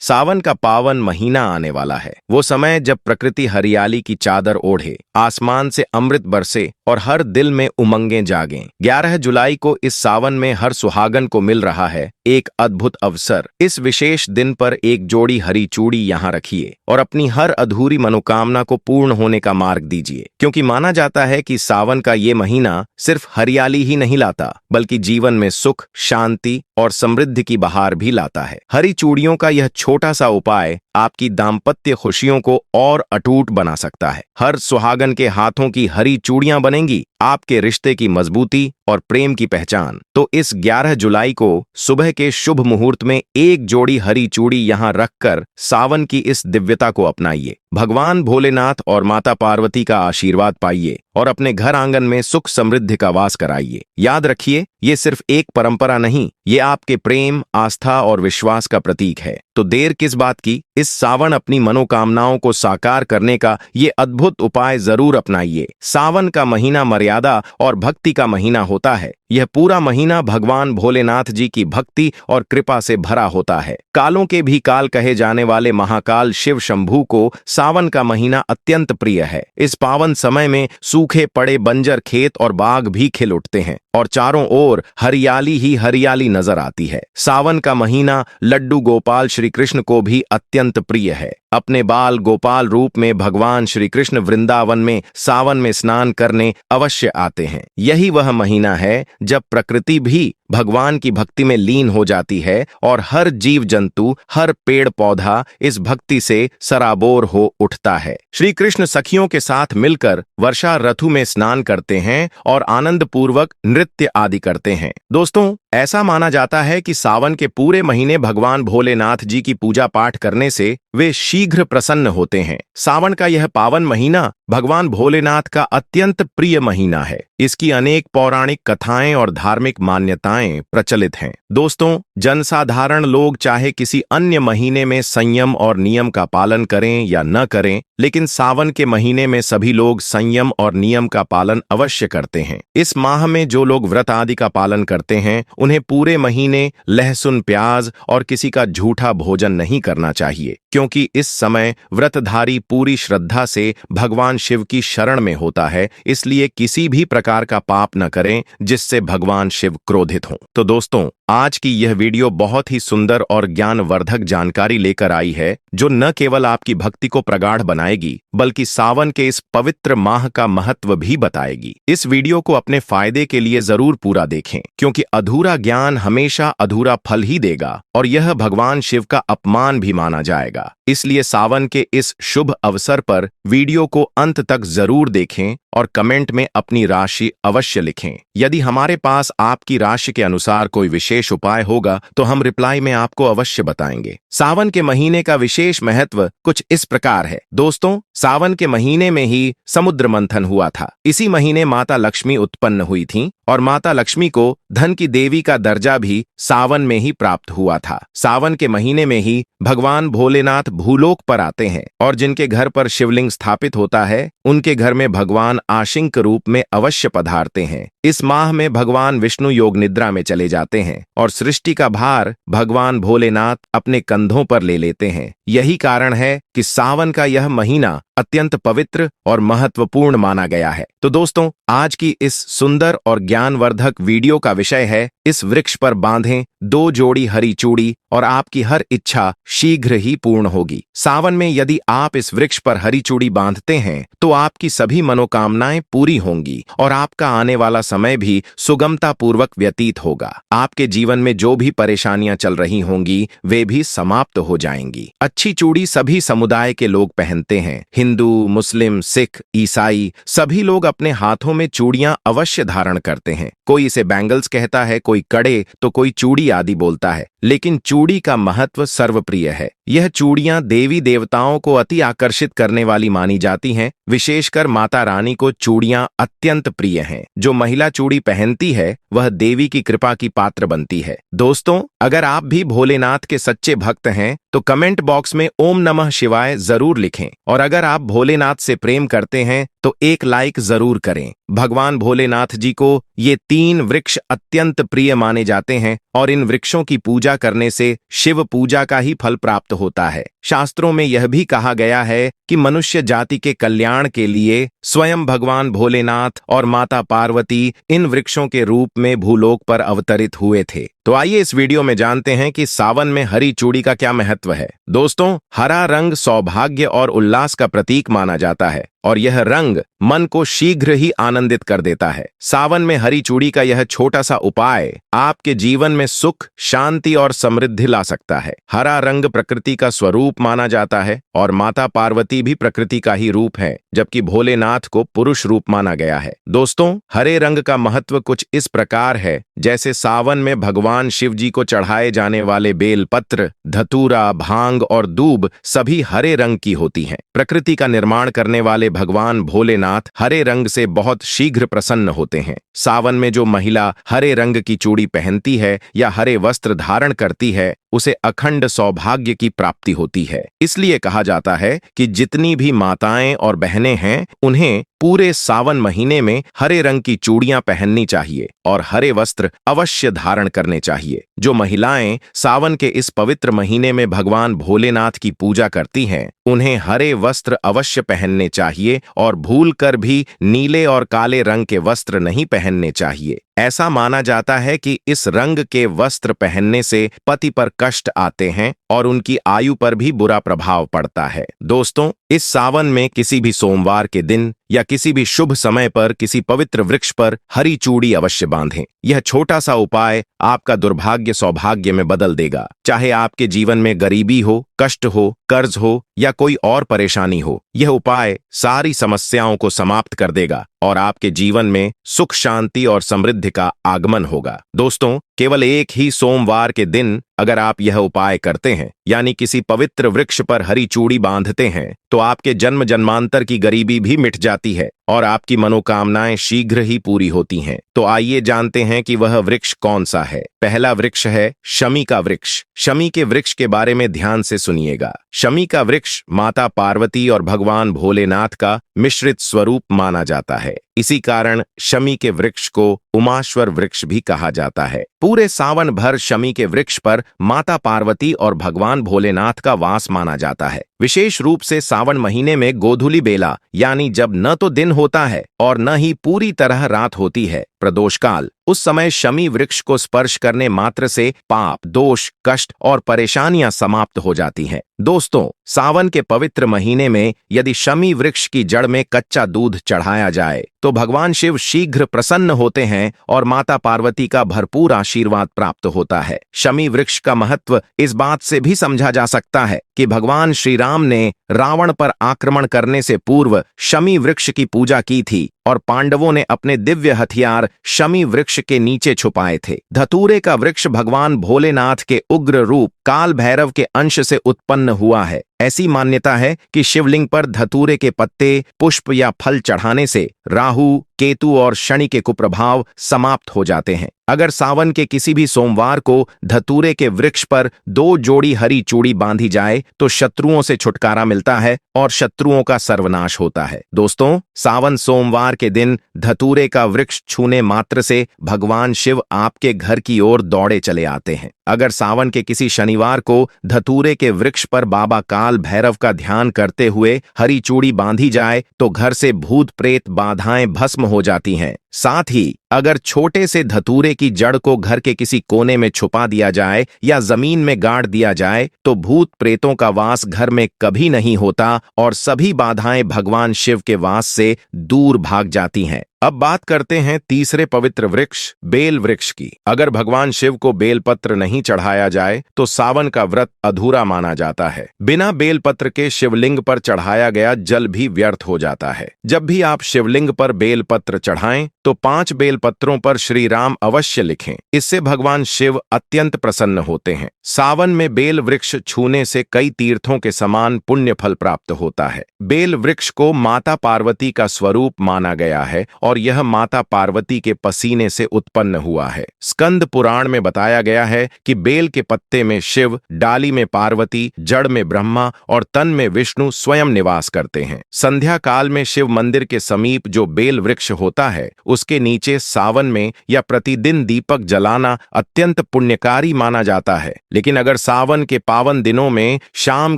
सावन का पावन महीना आने वाला है। वो समय जब प्रकृति हरियाली की चादर ओढ़े, आसमान से अमृत बरसे और हर दिल में उमंगें जागें। 11 जुलाई को इस सावन में हर सुहागन को मिल रहा है एक अद्भुत अवसर। इस विशेष दिन पर एक जोड़ी हरी चूड़ी यहाँ रखिए और अपनी हर अधूरी मनोकामना को पूर्ण होने का मार्ग दीजिए, क्योंकि माना जाता है कि सावन का ये महीना सिर्फ हरियाली ही नहीं लाता, बल्कि जीवन में सुख, शांति और समृद्धि की बहार भी लाता है। हरी चूड़ियों का यह छोटा सा उपाय आपकी दाम्पत्य खुशियों को और अटूट बना सकता है। हर सुहागन के हाथों की हरी चूड़ियां बनेंगी आपके रिश्ते की मजबूती और प्रेम की पहचान। तो इस 11 जुलाई को सुबह के शुभ मुहूर्त में एक जोड़ी हरी चूड़ी यहाँ रखकर सावन की इस दिव्यता को अपनाइए। भगवान भोलेनाथ और माता पार्वती का आशीर्वाद पाइए और अपने घर आंगन में सुख समृद्धि का वास कराइए। याद रखिए, ये सिर्फ एक परंपरा नहीं, ये आपके प्रेम, आस्था और विश्वास का प्रतीक है। तो देर किस बात की, इस सावन अपनी मनोकामनाओं को साकार करने का ये अद्भुत उपाय जरूर अपनाइए। सावन का महीना मर्यादा और भक्ति का महीना होता है। यह पूरा महीना भगवान भोलेनाथ जी की भक्ति और कृपा से भरा होता है। कालों के भी काल कहे जाने वाले महाकाल शिव शंभू को सावन का महीना अत्यंत प्रिय है। इस पावन समय में सूखे पड़े बंजर खेत और बाग भी खिल उठते हैं और चारों ओर हरियाली ही हरियाली नजर आती है। सावन का महीना लड्डू गोपाल श्री कृष्ण को भी अत्यंत प्रिय है। अपने बाल गोपाल रूप में भगवान श्री कृष्ण वृंदावन में सावन में स्नान करने अवश्य आते हैं। यही वह महीना है जब प्रकृति भी भगवान की भक्ति में लीन हो जाती है और हर जीव जंतु, हर पेड़ पौधा इस भक्ति से सराबोर हो उठता है। श्री कृष्ण सखियों के साथ मिलकर वर्षा ऋतु में स्नान करते हैं और आनंद पूर्वक नृत्य आदि करते हैं। दोस्तों, ऐसा माना जाता है कि सावन के पूरे महीने भगवान भोलेनाथ जी की पूजा पाठ करने से वे शीघ्र प्रसन्न होते हैं। सावन का यह पावन महीना भगवान भोलेनाथ का अत्यंत प्रिय महीना है। इसकी अनेक पौराणिक कथाएं और धार्मिक मान्यताएं प्रचलित हैं। दोस्तों, जनसाधारण लोग चाहे किसी अन्य महीने में संयम और नियम का पालन करें या न करें, लेकिन सावन के महीने में सभी लोग संयम और नियम का पालन अवश्य करते हैं। इस माह में जो लोग व्रत आदि का पालन करते हैं, उन्हें पूरे महीने लहसुन, प्याज और किसी का झूठा भोजन नहीं करना चाहिए, क्योंकि इस समय व्रतधारी पूरी श्रद्धा से भगवान शिव की शरण में होता है। इसलिए किसी भी प्रकार का पाप न करें जिससे भगवान शिव क्रोधित हों। तो दोस्तों, आज की यह वीडियो बहुत ही सुंदर और ज्ञानवर्धक जानकारी लेकर आई है, जो न केवल आपकी भक्ति को प्रगाढ़ बनाएगी, बल्कि सावन के इस पवित्र माह का महत्व भी बताएगी। इस वीडियो को अपने फायदे के लिए जरूर पूरा देखें, क्योंकि अधूरा ज्ञान हमेशा अधूरा फल ही देगा और यह भगवान शिव का अपमान भी माना जाएगा। इसलिए सावन के इस शुभ अवसर पर वीडियो को अंत तक जरूर देखें और कमेंट में अपनी राशि अवश्य लिखें। यदि हमारे पास आपकी राशि के अनुसार कोई विशेष उपाय होगा तो हम रिप्लाई में आपको अवश्य बताएंगे। सावन के महीने का विशेष महत्व कुछ इस प्रकार है। दोस्तों, सावन के महीने में ही समुद्र मंथन हुआ था। इसी महीने माता लक्ष्मी उत्पन्न हुई थीं और माता लक्ष्मी को धन की देवी का दर्जा भी सावन में ही प्राप्त हुआ था। सावन के महीने में ही भगवान भोलेनाथ भूलोक पर आते हैं और जिनके घर पर शिवलिंग स्थापित होता है, उनके घर में भगवान आशिंक रूप में अवश्य पधारते हैं। इस माह में भगवान विष्णु योग निद्रा में चले जाते हैं और सृष्टि का भार भगवान भोलेनाथ अपने कंधों पर ले लेते हैं। यही कारण है कि सावन का यह महीना अत्यंत पवित्र और महत्वपूर्ण माना गया है। तो दोस्तों, आज की इस सुंदर और ज्ञानवर्धक वीडियो का विषय है, इस वृक्ष पर बांधें 2 जोड़ी हरी चूड़ी और आपकी हर इच्छा शीघ्र ही पूर्ण होगी। सावन में यदि आप इस वृक्ष पर हरी चूड़ी बांधते हैं तो आपकी सभी मनोकामनाएं पूरी होंगी और आपका आने वाला समय भी सुगमता पूर्वक व्यतीत होगा। आपके जीवन में जो भी परेशानियां चल रही होंगी, वे भी समाप्त हो जाएंगी। अच्छी चूड़ी सभी समुदाय के लोग पहनते हैं। हिंदू, मुस्लिम, सिख, ईसाई सभी लोग अपने हाथों में चूड़ियां अवश्य धारण करते हैं। कोई इसे बैंगल्स कहता है, कोई कड़े तो कोई चूड़ी आदि बोलता है, लेकिन चूड़ी का महत्व सर्वप्रिय है। यह चूड़ियां देवी देवताओं को अति आकर्षित करने वाली मानी जाती हैं। विशेषकर माता रानी को चूड़ियां अत्यंत प्रिय हैं। जो महिला चूड़ी पहनती है वह देवी की कृपा की पात्र बनती है। दोस्तों, अगर आप भी भोलेनाथ के सच्चे भक्त हैं तो कमेंट बॉक्स में ओम नमः शिवाय जरूर लिखें और अगर आप भोलेनाथ से प्रेम करते हैं तो एक लाइक जरूर करें। भगवान भोलेनाथ जी को ये 3 वृक्ष अत्यंत प्रिय माने जाते हैं और इन वृक्षों की पूजा पूजा करने से शिव पूजा का ही फल प्राप्त होता है। शास्त्रों में यह भी कहा गया है कि मनुष्य जाति के कल्याण के लिए स्वयं भगवान भोलेनाथ और माता पार्वती इन वृक्षों के रूप में भूलोक पर अवतरित हुए थे। तो आइए इस वीडियो में जानते हैं कि सावन में हरी चूड़ी का क्या महत्व है। दोस्तों, हरा रंग सौभाग्य और उल्लास का प्रतीक माना जाता है और यह रंग मन को शीघ्र ही आनंदित कर देता है। सावन में हरी चूड़ी का यह छोटा सा उपाय आपके जीवन में सुख, शांति और समृद्धि ला सकता है। हरा रंग प्रकृति का स्वरूप माना जाता है और माता पार्वती भी प्रकृति का ही रूप है, जबकि भोलेनाथ को पुरुष रूप माना गया है। दोस्तों, हरे रंग का महत्व कुछ इस प्रकार है, जैसे सावन में भगवान शिव जी को चढ़ाए जाने वाले बेलपत्र, धतूरा, भांग और दूब सभी हरे रंग की होती हैं। प्रकृति का निर्माण करने वाले भगवान भोलेनाथ हरे रंग से बहुत शीघ्र प्रसन्न होते हैं। सावन में जो महिला हरे रंग की चूड़ी पहनती है या हरे वस्त्र धारण करती है, उसे अखंड सौभाग्य की प्राप्ति होती है। इसलिए कहा जाता है कि जितनी भी माताएं और बहनें हैं, उन्हें पूरे सावन महीने में हरे रंग की चूड़ियां पहननी चाहिए और हरे वस्त्र अवश्य धारण करने चाहिए। जो महिलाएं सावन के इस पवित्र महीने में भगवान भोलेनाथ की पूजा करती हैं, उन्हें हरे वस्त्र अवश्य पहनने चाहिए और भूलकर भी नीले और काले रंग के वस्त्र नहीं पहनने चाहिए। ऐसा माना जाता है कि इस रंग के वस्त्र पहनने से पति पर कष्ट आते हैं और उनकी आयु पर भी बुरा प्रभाव पड़ता है। दोस्तों, इस सावन में किसी भी सोमवार के दिन या किसी भी शुभ समय पर किसी पवित्र वृक्ष पर हरी चूड़ी अवश्य बांधें। यह छोटा सा उपाय आपका दुर्भाग्य सौभाग्य में बदल देगा। चाहे आपके जीवन में गरीबी हो, कष्ट हो, कर्ज हो या कोई और परेशानी हो, यह उपाय सारी समस्याओं को समाप्त कर देगा और आपके जीवन में सुख, शांति और समृद्धि का आगमन होगा। दोस्तों, केवल एक ही सोमवार के दिन अगर आप यह उपाय करते हैं, यानी किसी पवित्र वृक्ष पर हरी चूड़ी बांधते हैं, तो आपके जन्म जन्मांतर की गरीबी भी मिट जाती है और आपकी मनोकामनाएं शीघ्र ही पूरी होती हैं। तो आइए जानते हैं कि वह वृक्ष कौन सा है। पहला वृक्ष है शमी का वृक्ष। शमी के वृक्ष के बारे में ध्यान से सुनिएगा। शमी का वृक्ष माता पार्वती और भगवान भोलेनाथ का मिश्रित स्वरूप माना जाता है। इसी कारण शमी के वृक्ष को उमाश्वर वृक्ष भी कहा जाता है। पूरे सावन भर शमी के वृक्ष पर माता पार्वती और भगवान भोलेनाथ का वास माना जाता है। विशेष रूप से सावन महीने में गोधूली बेला, यानी जब न तो दिन होता है और न ही पूरी तरह रात होती है, प्रदोष काल, उस समय शमी वृक्ष को स्पर्श करने मात्र से पाप, दोष, कष्ट और परेशानियां समाप्त हो जाती हैं। दोस्तों, सावन के पवित्र महीने में यदि शमी वृक्ष की जड़ में कच्चा दूध चढ़ाया जाए तो भगवान शिव शीघ्र प्रसन्न होते हैं और माता पार्वती का भरपूर आशीर्वाद प्राप्त होता है। शमी वृक्ष का महत्व इस बात से भी समझा जा सकता है कि भगवान श्री राम ने रावण पर आक्रमण करने से पूर्व शमी वृक्ष की पूजा की थी और पांडवों ने अपने दिव्य हथियार शमी वृक्ष के नीचे छुपाए थे। धतूरे का वृक्ष भगवान भोलेनाथ के उग्र रूप काल भैरव के अंश से उत्पन्न हुआ है। ऐसी मान्यता है कि शिवलिंग पर धतूरे के पत्ते, पुष्प या फल चढ़ाने से राहु, केतु और शनि के कुप्रभाव समाप्त हो जाते हैं। अगर सावन के किसी भी सोमवार को धतूरे के वृक्ष पर 2 जोड़ी हरी चूड़ी बांधी जाए तो शत्रुओं से छुटकारा मिलता है और शत्रुओं का सर्वनाश होता है। दोस्तों, सावन सोमवार के दिन धतूरे का वृक्ष छूने मात्र से भगवान शिव आपके घर की ओर दौड़े चले आते हैं। अगर सावन के किसी शनिवार को धतूरे के वृक्ष पर बाबा काल भैरव का ध्यान करते हुए हरी चूड़ी बांधी जाए तो घर से भूत प्रेत बाधाएं भस्म हो जाती हैं। साथ ही अगर छोटे से धतूरे की जड़ को घर के किसी कोने में छुपा दिया जाए या जमीन में गाड़ दिया जाए तो भूत प्रेतों का वास घर में कभी नहीं होता और सभी बाधाएं भगवान शिव के वास से दूर भाग जाती हैं। अब बात करते हैं तीसरे पवित्र वृक्ष बेल वृक्ष की। अगर भगवान शिव को बेलपत्र नहीं चढ़ाया जाए तो सावन का व्रत अधूरा माना जाता है। बिना बेलपत्र के शिवलिंग पर चढ़ाया गया जल भी व्यर्थ हो जाता है। जब भी आप शिवलिंग पर बेलपत्र चढ़ाएं तो 5 बेलपत्रों पर श्री राम अवश्य लिखें। इससे भगवान शिव अत्यंत प्रसन्न होते हैं। सावन में बेल वृक्ष छूने से कई तीर्थों के समान पुण्य फल प्राप्त होता है। बेल वृक्ष को माता पार्वती का स्वरूप माना गया है और यह माता पार्वती के पसीने से उत्पन्न हुआ है। स्कंद पुराण में बताया गया है कि बेल के पत्ते में शिव, डाली में पार्वती, जड़ में ब्रह्मा और तन में विष्णु स्वयं निवास करते हैं। संध्या काल में शिव मंदिर के समीप जो बेल वृक्ष होता है उसके नीचे सावन में या प्रतिदिन दीपक जलाना अत्यंत पुण्यकारी माना जाता है। लेकिन अगर सावन के पावन दिनों में शाम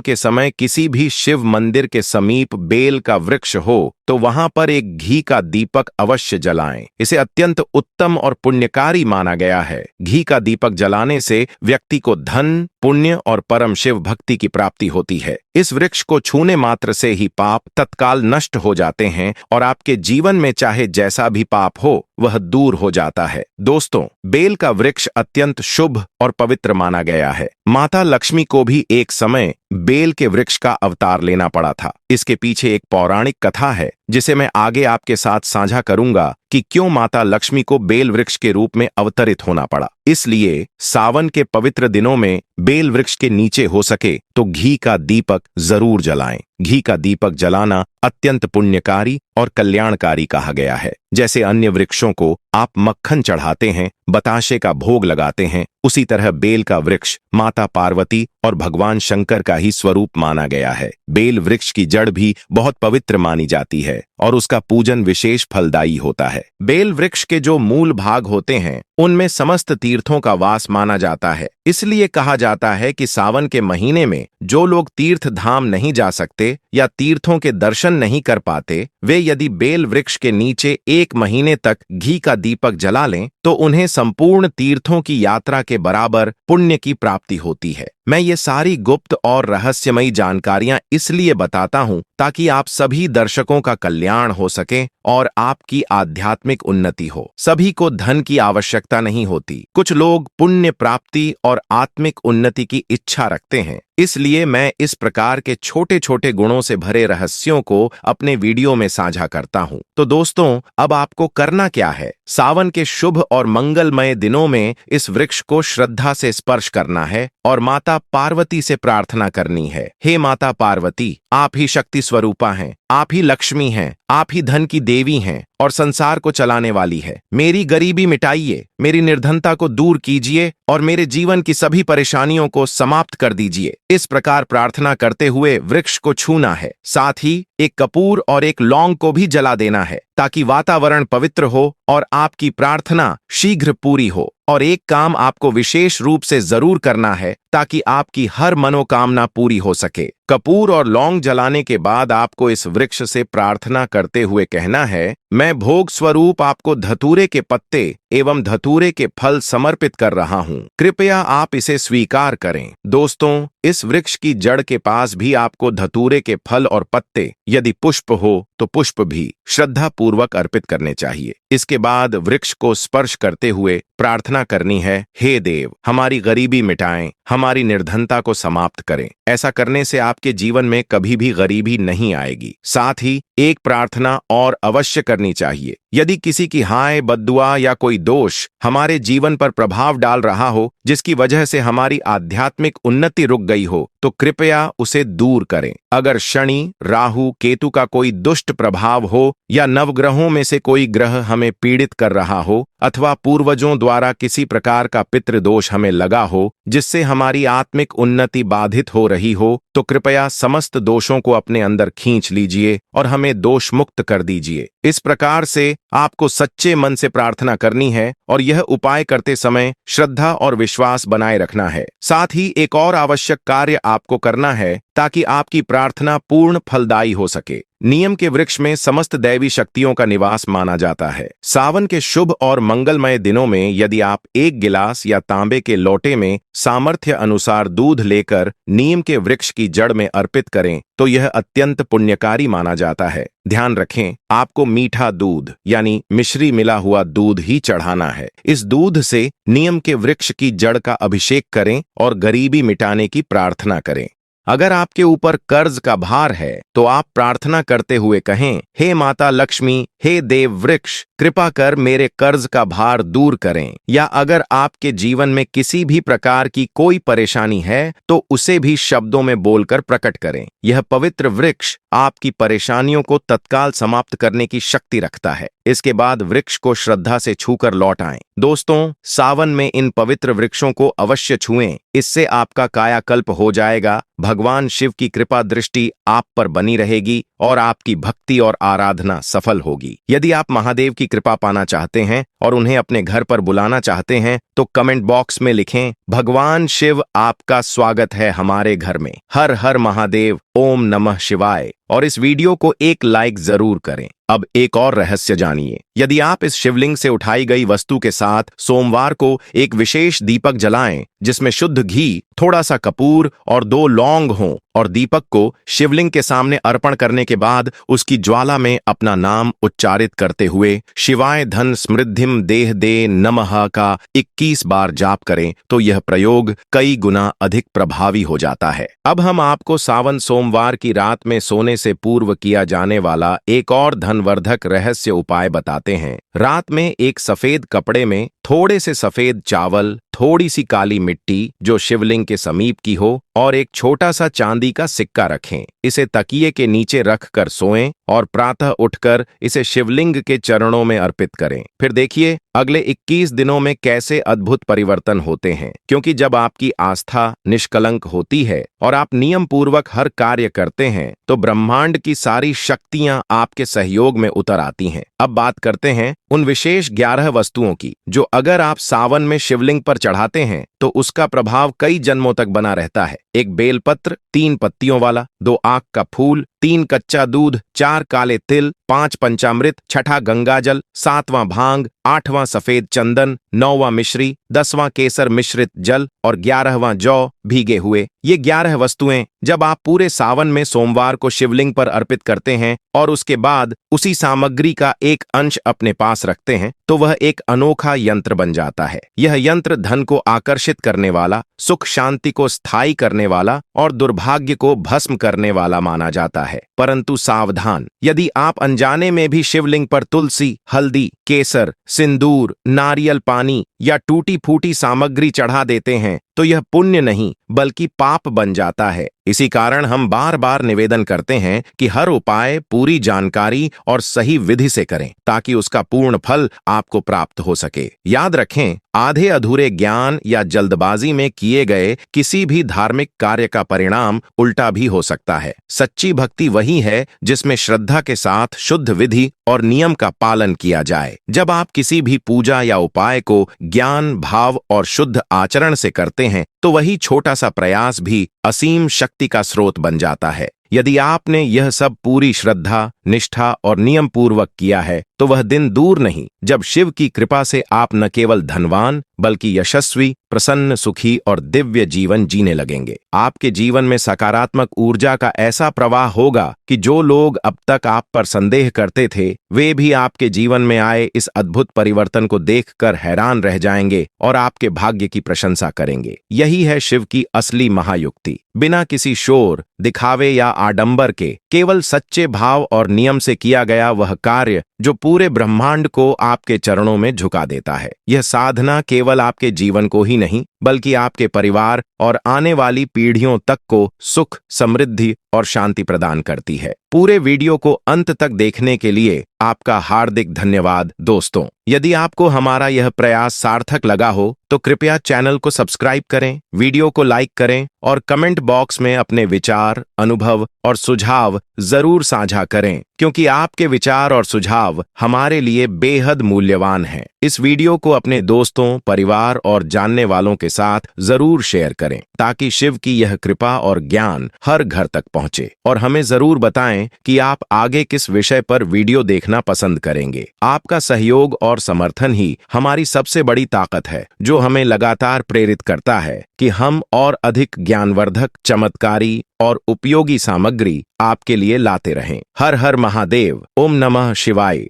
के समय किसी भी शिव मंदिर के समीप बेल का वृक्ष हो तो वहां पर एक घी का दीपक अवश्य जलाएं। इसे अत्यंत उत्तम और पुण्यकारी माना गया है। घी का दीपक जलाने से व्यक्ति को धन, पुण्य और परम शिव भक्ति की प्राप्ति होती है। इस वृक्ष को छूने मात्र से ही पाप तत्काल नष्ट हो जाते हैं और आपके जीवन में चाहे जैसा भी पाप हो वह दूर हो जाता है। दोस्तों, बेल का वृक्ष अत्यंत शुभ और पवित्र माना गया है। माता लक्ष्मी को भी एक समय बेल के वृक्ष का अवतार लेना पड़ा था। इसके पीछे एक पौराणिक कथा है जिसे मैं आगे आपके साथ साझा करूंगा कि क्यों माता लक्ष्मी को बेल वृक्ष के रूप में अवतरित होना पड़ा। इसलिए सावन के पवित्र दिनों में बेल वृक्ष के नीचे हो सके तो घी का दीपक जरूर जलाएं। घी का दीपक जलाना अत्यंत पुण्यकारी और कल्याणकारी कहा गया है। जैसे अन्य वृक्षों को आप मक्खन चढ़ाते हैं, बताशे का भोग लगाते हैं, उसी तरह बेल का वृक्ष माता पार्वती और भगवान शंकर का ही स्वरूप माना गया है। बेल वृक्ष की जड़ भी बहुत पवित्र मानी जाती है और उसका पूजन विशेष फलदायी होता है। बेल वृक्ष के जो मूल भाग होते हैं उनमें समस्त तीर्थों का वास माना जाता है। इसलिए कहा जाता है कि सावन के महीने में जो लोग तीर्थ धाम नहीं जा सकते या तीर्थों के दर्शन नहीं कर पाते, वे यदि बेल वृक्ष के नीचे 1 महीने तक घी का दीपक जला लें तो उन्हें संपूर्ण तीर्थों की यात्रा के बराबर पुण्य की प्राप्ति होती है। मैं ये सारी गुप्त और रहस्यमयी जानकारियां इसलिए बताता हूं ताकि आप सभी दर्शकों का कल्याण हो सके और आपकी आध्यात्मिक उन्नति हो। सभी को धन की आवश्यकता नहीं होती। कुछ लोग पुण्य प्राप्ति और आत्मिक उन्नति की इच्छा रखते हैं। इसलिए मैं इस प्रकार के छोटे छोटे गुणों से भरे रहस्यों को अपने वीडियो में साझा करता हूं। तो दोस्तों, अब आपको करना क्या है? सावन के शुभ और मंगलमय दिनों में इस वृक्ष को श्रद्धा से स्पर्श करना है और माता पार्वती से प्रार्थना करनी है। हे माता पार्वती, आप ही शक्ति स्वरूपा हैं, आप ही लक्ष्मी हैं, आप ही धन की देवी हैं और संसार को चलाने वाली है। मेरी गरीबी मिटाइए, मेरी निर्धनता को दूर कीजिए और मेरे जीवन की सभी परेशानियों को समाप्त कर दीजिए। इस प्रकार प्रार्थना करते हुए वृक्ष को छूना है। साथ ही एक कपूर और एक लौंग को भी जला देना है ताकि वातावरण पवित्र हो और आपकी प्रार्थना शीघ्र पूरी हो। और एक काम आपको विशेष रूप से जरूर करना है ताकि आपकी हर मनोकामना पूरी हो सके। कपूर और लौंग जलाने के बाद आपको इस वृक्ष से प्रार्थना करते हुए कहना है, मैं भोग स्वरूप आपको धतूरे के पत्ते एवं धतूरे के फल समर्पित कर रहा हूं। कृपया आप इसे स्वीकार करें। दोस्तों, इस वृक्ष की जड़ के पास भी आपको धतूरे के फल और पत्ते, यदि पुष्प हो तो पुष्प भी श्रद्धा पूर्वक अर्पित करने चाहिए। इसके बाद वृक्ष को स्पर्श करते हुए प्रार्थना करनी है, हे देव, हमारी गरीबी मिटाएं, हमारी निर्धनता को समाप्त करें। ऐसा करने से आपके जीवन में कभी भी गरीबी नहीं आएगी। साथ ही एक प्रार्थना और अवश्य करनी चाहिए। यदि किसी की हाय, बद्दुआ या कोई दोष हमारे जीवन पर प्रभाव डाल रहा हो, जिसकी वजह से हमारी आध्यात्मिक उन्नति रुक गई हो, तो कृपया उसे दूर करें। अगर शनि, राहु, केतु का कोई दुष्ट प्रभाव हो या नवग्रहों में से कोई ग्रह हमें पीड़ित कर रहा हो अथवा पूर्वजों द्वारा किसी प्रकार का पितृदोष हमें लगा हो जिससे हमारी आत्मिक उन्नति बाधित हो रही हो, तो कृपया समस्त दोषों को अपने अंदर खींच लीजिए और हमें दोष मुक्त कर दीजिए। इस प्रकार से आपको सच्चे मन से प्रार्थना करनी है और यह उपाय करते समय श्रद्धा और विश्वास बनाए रखना है। साथ ही एक और आवश्यक कार्य आपको करना है ताकि आपकी प्रार्थना पूर्ण फलदायी हो सके। नियम के वृक्ष में समस्त दैवी शक्तियों का निवास माना जाता है। सावन के शुभ और मंगलमय दिनों में यदि आप 1 गिलास या तांबे के लोटे में सामर्थ्य अनुसार दूध लेकर नीम के वृक्ष की जड़ में अर्पित करें तो यह अत्यंत पुण्यकारी माना जाता है। ध्यान रखें, आपको मीठा दूध यानी मिश्री मिला हुआ दूध ही चढ़ाना है। इस दूध से नीम के वृक्ष की जड़ का अभिषेक करें और गरीबी मिटाने की प्रार्थना करें। अगर आपके ऊपर कर्ज का भार है तो आप प्रार्थना करते हुए कहें, हे माता लक्ष्मी, हे देव वृक्ष, कृपा कर मेरे कर्ज का भार दूर करें। या अगर आपके जीवन में किसी भी प्रकार की कोई परेशानी है तो उसे भी शब्दों में बोलकर प्रकट करें। यह पवित्र वृक्ष आपकी परेशानियों को तत्काल समाप्त करने की शक्ति रखता है। इसके बाद वृक्ष को श्रद्धा से छूकर लौट आएं। दोस्तों, सावन में इन पवित्र वृक्षों को अवश्य छुएं, इससे आपका कायाकल्प हो जाएगा। भगवान शिव की कृपा दृष्टि आप पर बनी रहेगी और आपकी भक्ति और आराधना सफल होगी। यदि आप महादेव की कृपा पाना चाहते हैं और उन्हें अपने घर पर बुलाना चाहते हैं तो कमेंट बॉक्स में लिखें, भगवान शिव आपका स्वागत है हमारे घर में। हर हर महादेव, ओम नमः शिवाय। और इस वीडियो को एक लाइक जरूर करें। अब एक और रहस्य जानिए। यदि आप इस शिवलिंग से उठाई गई वस्तु के साथ सोमवार को एक विशेष दीपक जलाएं, जिसमें शुद्ध घी, थोड़ा सा कपूर और 2 लौंग हों, और दीपक को शिवलिंग के सामने अर्पण करने के बाद उसकी ज्वाला में अपना नाम उच्चारित करते हुए शिवाय धन समृद्धिम देह दे नमः का 21 बार जाप करें तो यह प्रयोग कई गुना अधिक प्रभावी हो जाता है। अब हम आपको सावन सोमवार की रात में सोने से पूर्व किया जाने वाला एक और धनवर्धक रहस्य उपाय बताते हैं। रात में एक सफेद कपड़े में थोड़े से सफेद चावल, थोड़ी सी काली मिट्टी जो शिवलिंग के समीप की हो और एक छोटा सा चांदी का सिक्का रखें। इसे तकिए के नीचे रखकर सोएं और प्रातः उठकर इसे शिवलिंग के चरणों में अर्पित करें। फिर देखिए अगले 21 दिनों में कैसे अद्भुत परिवर्तन होते हैं, क्योंकि जब आपकी आस्था निष्कलंक होती है और आप नियम पूर्वक हर कार्य करते हैं तो ब्रह्मांड की सारी शक्तियां आपके सहयोग में उतर आती हैं। अब बात करते हैं उन विशेष 11 वस्तुओं की जो अगर आप सावन में शिवलिंग पर चढ़ाते हैं तो उसका प्रभाव कई जन्मों तक बना रहता है। एक बेलपत्र 3 पत्तियों वाला, 2 आक का फूल, 3 कच्चा दूध, 4 काले तिल, 5 पंचामृत, 6वां गंगाजल, 7वां भांग, 8वां सफेद चंदन, 9वां मिश्री, 10वां केसर मिश्रित जल और 11वां जौ भीगे हुए। ये 11 वस्तुएं जब आप पूरे सावन में सोमवार को शिवलिंग पर अर्पित करते हैं और उसके बाद उसी सामग्री का एक अंश अपने पास रखते हैं तो वह एक अनोखा यंत्र बन जाता है। यह यंत्र धन को आकर्षित करने वाला, सुख शांति को स्थायी करने वाला और दुर्भाग्य को भस्म करने वाला माना जाता है। परंतु सावधान, यदि आप अनजाने में भी शिवलिंग पर तुलसी, हल्दी, केसर, सिंदूर, नारियल पानी या टूटी फूटी सामग्री चढ़ा देते हैं तो यह पुण्य नहीं बल्कि पाप बन जाता है। इसी कारण हम बार बार निवेदन करते हैं कि हर उपाय पूरी जानकारी और सही विधि से करें ताकि उसका पूर्ण फल आपको प्राप्त हो सके। याद रखें, आधे अधूरे ज्ञान या जल्दबाजी में किए गए किसी भी धार्मिक कार्य का परिणाम उल्टा भी हो सकता है। सच्ची भक्ति वही है जिसमें श्रद्धा के साथ शुद्ध विधि और नियम का पालन किया जाए। जब आप किसी भी पूजा या उपाय को ज्ञान, भाव और शुद्ध आचरण से करते हैं तो वही छोटा सा प्रयास भी असीम शक्ति का स्रोत बन जाता है। यदि आपने यह सब पूरी श्रद्धा, निष्ठा और नियम पूर्वक किया है तो वह दिन दूर नहीं जब शिव की कृपा से आप न केवल धनवान बल्कि यशस्वी, प्रसन्न, सुखी और दिव्य जीवन जीने लगेंगे। आपके जीवन में सकारात्मक ऊर्जा का ऐसा प्रवाह होगा कि जो लोग अब तक आप पर संदेह करते थे वे भी आपके जीवन में आए इस अद्भुत परिवर्तन को देखकर हैरान रह जाएंगे और आपके भाग्य की प्रशंसा करेंगे। यही है शिव की असली महायुक्ति। बिना किसी शोर, दिखावे या आडंबर के केवल सच्चे भाव और नियम से किया गया वह कार्य जो पूरे ब्रह्मांड को आपके चरणों में झुका देता है। यह साधना केवल आपके जीवन को ही नहीं बल्कि आपके परिवार और आने वाली पीढ़ियों तक को सुख, समृद्धि और शांति प्रदान करती है। पूरे वीडियो को अंत तक देखने के लिए आपका हार्दिक धन्यवाद। दोस्तों, यदि आपको हमारा यह प्रयास सार्थक लगा हो तो कृपया चैनल को सब्सक्राइब करें, वीडियो को लाइक करें और कमेंट बॉक्स में अपने विचार, अनुभव और सुझाव जरूर साझा करें, क्योंकि आपके विचार और सुझाव हमारे लिए बेहद मूल्यवान हैं। इस वीडियो को अपने दोस्तों, परिवार और जानने वालों के साथ जरूर शेयर करें ताकि शिव की यह कृपा और ज्ञान हर घर तक पहुंचे। और हमें जरूर बताएं कि आप आगे किस विषय पर वीडियो देखना पसंद करेंगे। आपका सहयोग और समर्थन ही हमारी सबसे बड़ी ताकत है जो हमें लगातार प्रेरित करता है कि हम और अधिक ज्ञानवर्धक, चमत्कारी और उपयोगी सामग्री आपके लिए लाते रहें। हर हर महादेव। ओम नमः शिवाय।